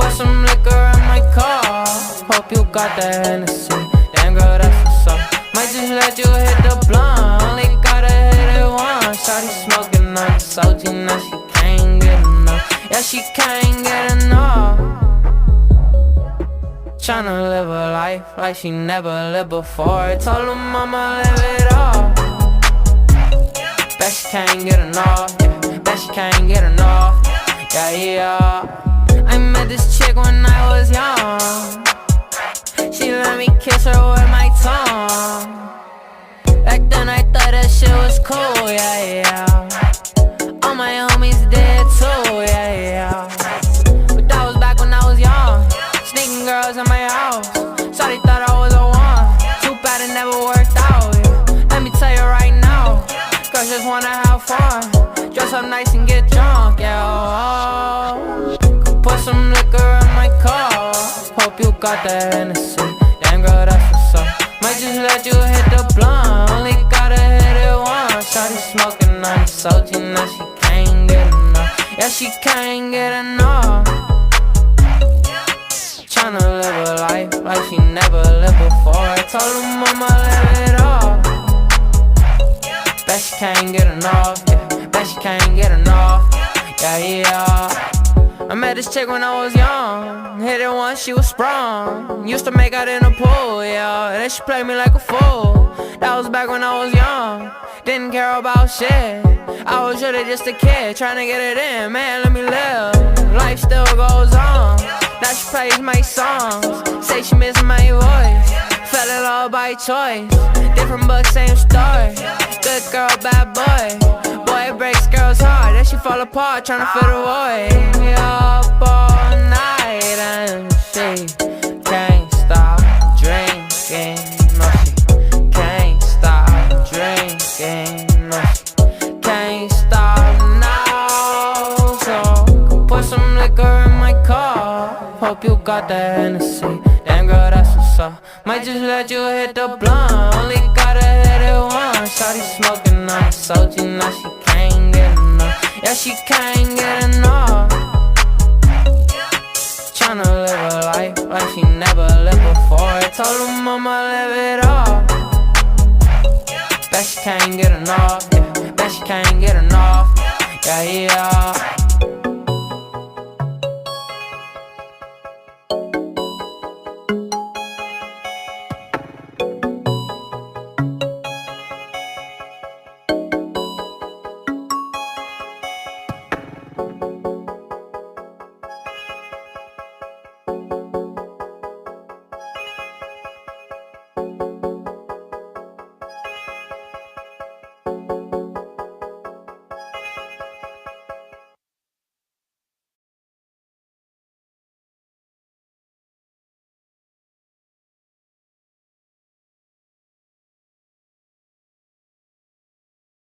Put some liquor in my car. Hope you got that Hennessy. Damn girl, that's what's up. Might just let you hit the blunt. Only gotta hit it once. Shawty smoking on the salty, now she can't get enough. Yeah, she can't get enough. Tryna live a life like she never lived before. Told her mama live it up. Bet she can't get enough, yeah. Bet she can't get enough, yeah, yeah. I met this chick when I was young. She let me kiss her with my tongue. Back then I thought that shit was cool, yeah, yeah. All my homies did too, yeah, yeah. But that was back when I was young. Sneaking girls in my house. Shawty thought I was a one. Too bad it never worked out, yeah. Let me tell you right now, girls just wanna have fun. Dress up nice and get drunk, yeah, oh. Put some liquor in my car. Hope you got that Hennessy. Damn girl, that's what's up. Might just let you hit the blunt. Only gotta hit it once. Shawty smoking on the salty, now she can't get enough. Yeah, she can't get enough. Tryna live a life like she never lived before. Told her mama live it up. Bet she can't get enough, yeah. Bet she can't get enough, yeah, yeah. I met this chick when I was young. Hit it once, she was sprung. Used to make out in the pool, yeah. Then she played me like a fool. That was back when I was young. Didn't care about shit. I was really just a kid, trying to get it in. Man, let me live. Life still goes on. Now she plays my songs. Say she miss my voice. Fell in love by choice. Different book, same story. Good girl, bad boy. Boy, it breaks girls' heart. Then she fall apart, tryna fill the void. We up all night and she can't stop drinking. No, she can't stop drinking. No, she can't stop now. So put some liquor in my car. Hope you got that Hennessy. Damn girl, that's what's up. Might just let you hit the blunt. Only gotta hit it once. Shawty smoking on the salty, now she can't get enough. Yeah, she can't get enough. Tryna live a life like she never lived before. Told her mama live it up. Bet she can't get enough, yeah. Bet she can't get enough, yeah, yeah.